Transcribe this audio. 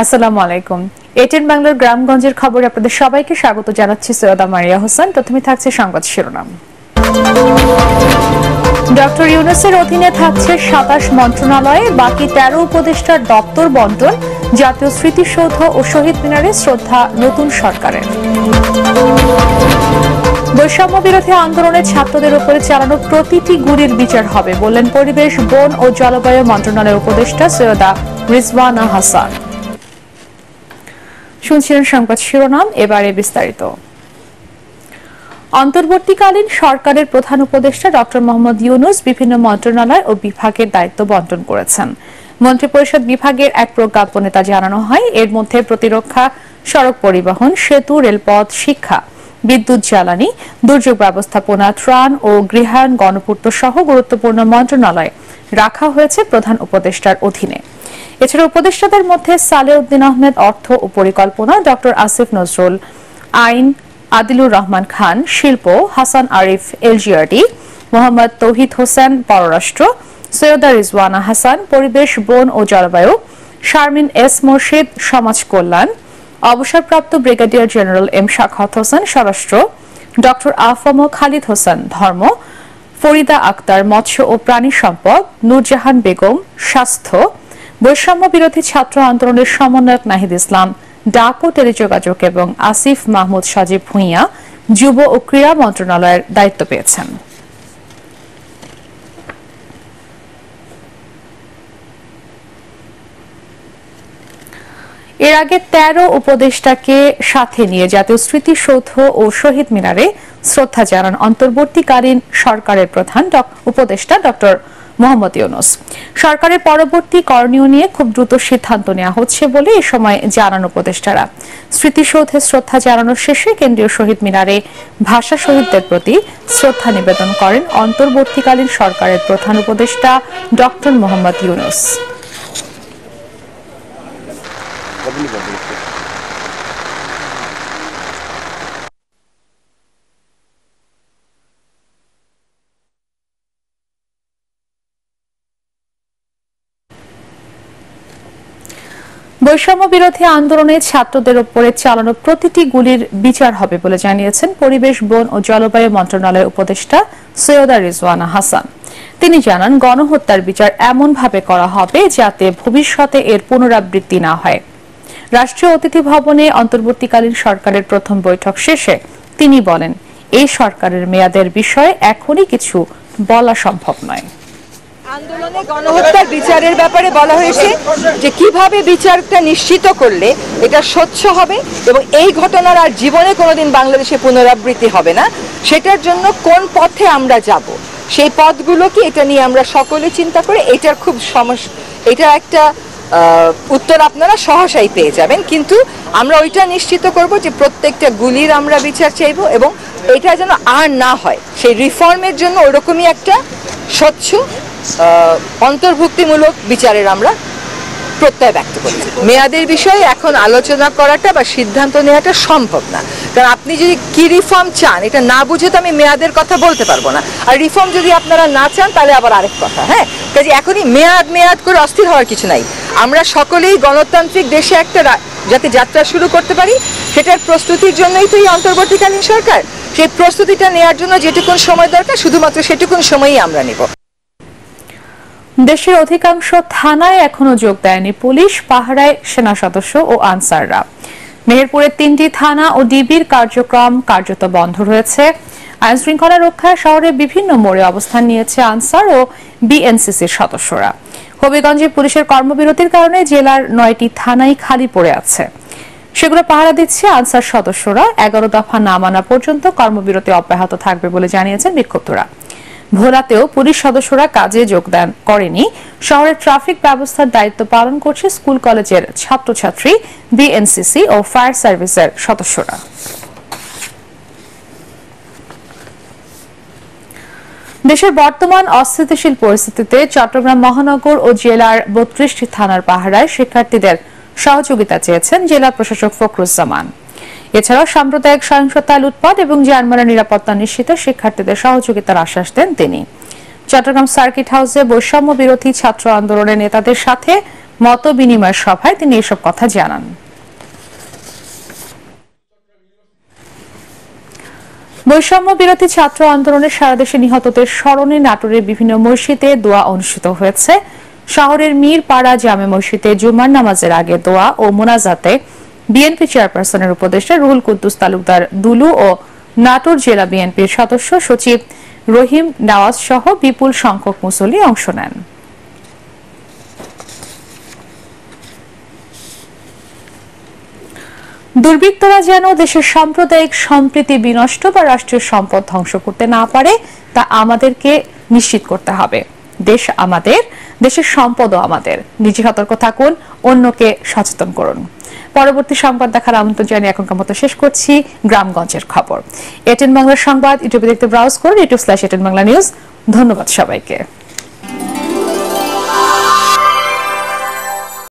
আসসালামু আলাইকুম। এটিএন বাংলার গ্রামগঞ্জের খবরে আপনাদের সবাইকে স্বাগত জানাচ্ছি। সৈয়দা মারিয়া হোসেন। প্রথমে থাকছে সংবাদ শিরোনাম। ডক্টর ইউনূসের অধীনে থাকছে ২৭ মন্ত্রণালয়ে, বাকি ১৩ উপদেষ্টার দপ্তর বন্টন। জাতীয় স্মৃতিসৌধ ও শহীদ মিনারে শ্রদ্ধা নতুন সরকারের। বৈষম্য বিরোধী আন্দোলনে ছাত্রদের উপরে চালানো প্রতিটি গুলির বিচার হবে বললেন পরিবেশ, বন ও জলবায়ু মন্ত্রণালয়ের উপদেষ্টা সৈয়দা রিজওয়ানা হাসান। শুনছিলেন সংবাদ শিরোনাম, এবারে বিস্তারিত। অন্তর্বর্তীকালীন সরকারের প্রধান উপদেষ্টা ডক্টর মোহাম্মদ ইউনূস বিভিন্ন মন্ত্রণালয় ও বিভাগের দায়িত্ব বন্টন করেছেন। মন্ত্রিপরিষদ বিভাগের এক প্রজ্ঞাপনে তা জানানো হয়। এর মধ্যে প্রতিরক্ষা, সড়ক পরিবহন, সেতু, রেলপথ, শিক্ষা, বিদ্যুৎ, জ্বালানি, দুর্যোগ ব্যবস্থাপনা, ত্রাণ ও গৃহায়ণ, গণপূর্ত সহ গুরুত্বপূর্ণ মন্ত্রণালয় রাখা হয়েছে প্রধান উপদেষ্টার অধীনে। এছাড়া উপদেষ্টাদের মধ্যে সালেউদ্দিন আহমেদ অর্থ ও পরিকল্পনা, ডক্টর আসিফ নজরুল আইন, আদিলুর রহমান খান শিল্প, হাসান আরিফ এলজিআরডি, মোহাম্মদ তৌহিদ হোসেন পররাষ্ট্র, সৈয়দা রিজওয়ানা হাসান পরিবেশ, বন ও জলবায়ু, শারমিন এস মোর্শেদ সমাজ কল্যাণ, অবসরপ্রাপ্ত brigadier general M Shakhawat Hossain স্বরাষ্ট্র, ডক্টর আফম খালিদ হোসেন ধর্ম, ফরিদা আক্তার মৎস্য ও প্রাণী সম্পদ, নূরজাহান বেগম স্বাস্থ্য, বৈষম্য বিরোধী ছাত্র আন্দোলনের সমন্বয়ক নাহিদ ইসলাম ডাক ও টেলিযোগাযোগ এবং আসিফ মাহমুদ সাজিব ভুঁইয়া যুব ও ক্রীড়া মন্ত্রণালয়ের দায়িত্ব পেয়েছেন। এর আগে ১৩ উপদেষ্টাকে সাথে নিয়ে জাতীয় স্মৃতিসৌধ ও শহীদ মিনারে শ্রদ্ধা জানান অন্তর্বর্তীকালীন সরকারের প্রধান উপদেষ্টা ডক্টর মোহাম্মদ ইউনূস। সরকারের পরবর্তী করণীয় নিয়ে খুব দ্রুত সিদ্ধান্ত নেওয়া হচ্ছে বলে এ সময় জানান উপদেষ্টারা। স্মৃতিসৌধে শ্রদ্ধা জানানোর শেষে কেন্দ্রীয় শহীদ মিনারে ভাষা শহীদদের প্রতি শ্রদ্ধা নিবেদন করেন অন্তর্বর্তীকালীন সরকারের প্রধান উপদেষ্টা ডক্টর মোহাম্মদ ইউনূস। বৈষম্য বিরোধী আন্দোলনে ছাত্রদের উপরে চালানো প্রতিটি গুলির বিচার হবে বলে জানিয়েছেন পরিবেশ, বন ও জলবায়ু মন্ত্রণালয়ের উপদেষ্টা সৈয়দা রিজওয়ানা হাসান। তিনি জানান, গণহত্যার বিচার এমনভাবে করা হবে যাতে ভবিষ্যতে এর পুনরাবৃত্তি না হয়। রাষ্ট্রীয় অতিথি ভবনে অন্তর্বর্তীকালীন সরকারের প্রথম বৈঠক শেষে তিনি বলেন, এই সরকারের মেয়াদের বিষয়ে এখনই কিছু বলা সম্ভব নয়। আন্দোলনে গণহত্যার বিচারের ব্যাপারে বলা হয়েছে যে কিভাবে বিচারটা নিশ্চিত করলে এটা স্বচ্ছ হবে এবং এই ঘটনার আর জীবনে কোনোদিন বাংলাদেশে পুনরাবৃত্তি হবে না, সেটার জন্য কোন পথে আমরা যাব, সেই পথগুলো কি, এটা নিয়ে আমরা সকলে চিন্তা করে এটার খুব এটা একটা উত্তর আপনারা সহসাই পেয়ে যাবেন। কিন্তু আমরা ওইটা নিশ্চিত করব যে প্রত্যেকটা গুলির আমরা বিচার চাইব এবং এটা যেন আর না হয়, সেই রিফর্মের জন্য ওরকমই একটা স্বচ্ছ অন্তর্ভুক্তিমূলক বিচারের আমরা প্রত্যয় ব্যক্ত করি। মেয়াদের বিষয়ে এখন আলোচনা করাটা বা সিদ্ধান্ত নেওয়াটা সম্ভব না, কারণ আপনি যদি কি রিফর্ম চান এটা না বুঝে তো আমি মেয়াদের কথা বলতে পারবো না। আর রিফর্ম যদি আপনারা না চান তাহলে আবার আরেক কথা। হ্যাঁ, কাজে এখনই মেয়াদ করে অস্থির হওয়ার কিছু নাই। আমরা সকলেই গণতান্ত্রিক দেশে একটা যাতে যাত্রা শুরু করতে পারি সেটার প্রস্তুতির জন্যই তো এই অন্তর্বর্তীকালীন সরকার। সেই প্রস্তুতিটা নেওয়ার জন্য যেটুকুন সময় দরকার শুধুমাত্র সেটুকুন সময়ই আমরা নেব। দেশের অধিকাংশ থানায় এখনো যোগ দেয়নি পুলিশ, পাহারায় সেনা সদস্য ও আনসাররা। মেহেরপুরের ৩টি থানা ও ডিবির কার্যক্রম কার্যত বন্ধ রয়েছে। আইন শৃঙ্খলা রক্ষায় শহরের বিভিন্ন মোড়ে অবস্থান নিয়েছে আনসার ও বিএনসিসির সদস্যরা। হবিগঞ্জে পুলিশের কর্মবিরতির কারণে জেলার ৯টি থানাই খালি পড়ে আছে, সেগুলো পাহারা দিচ্ছে আনসার সদস্যরা। ১১ দফা না মানা পর্যন্ত কর্মবিরতি অব্যাহত থাকবে বলে জানিয়েছেন বিক্ষুব্ধরা। ভোলাতেও পুলিশ সদস্যরা কাজে যোগদান করেনি। শহরের ট্রাফিক ব্যবস্থার দায়িত্ব পালন করছে স্কুল কলেজের ছাত্রছাত্রী, বিএনসিসি ও ফায়ার সার্ভিসের সদস্যরা। দেশের বর্তমান অস্থিতিশীল পরিস্থিতিতে চট্টগ্রাম মহানগর ও জেলার ৩২টি থানার পাহারায় শিক্ষার্থীদের সহযোগিতা চেয়েছেন জেলা প্রশাসক ফখরুজ্জামান। এছাড়াও সাম্প্রদায়িক সহিংসতা, লুটপাট এবং জানমালের নিরাপত্তা নিশ্চিতে শিক্ষার্থীদের সহযোগিতার আশ্বাস দেন তিনি। চট্টগ্রাম সার্কিট হাউসে বৈষম্য বিরোধী ছাত্র আন্দোলনের নেতাদের সাথে মত বিনিময় সভায় তিনি এসব কথা জানান। বৈষম্য বিরোধী ছাত্র আন্দোলনের সারা দেশে নিহতদের স্মরণে নাটোরের বিভিন্ন মসজিদে দোয়া অনুষ্ঠিত হয়েছে। শহরের মীরপাড়া জামে মসজিদে জুমার নামাজের আগে দোয়া ও মোনাজাতে বিএনপি চেয়ারপারসনের উপদেষ্টা রুহুল কুদ্দুস তালুকদার দুলু ও নাটোর জেলা বিএনপির সদস্য সচিব রহিম নওয়াজ সহ বিপুল সংখ্যক মুসল্লি অংশ নেন। দুর্বৃত্তরা যেন দেশের সাম্প্রদায়িক সম্প্রীতি বিনষ্ট বা রাষ্ট্রীয় সম্পদ ধ্বংস করতে না পারে তা আমাদেরকে নিশ্চিত করতে হবে। দেশ আমাদের, দেশের সম্পদও আমাদের। নিজে সতর্ক থাকুন, অন্যকে সচেতন করুন। পরবর্তী সংবাদ দেখার আমন্ত্রণ জানিয়ে এখনকার মতো শেষ করছি গ্রামগঞ্জের খবর। এটিএন বাংলা সংবাদ ইউটিউবে দেখতে ব্রাউজ করুন, youtube/এটিএন বাংলা নিউজ। ধন্যবাদ সবাইকে।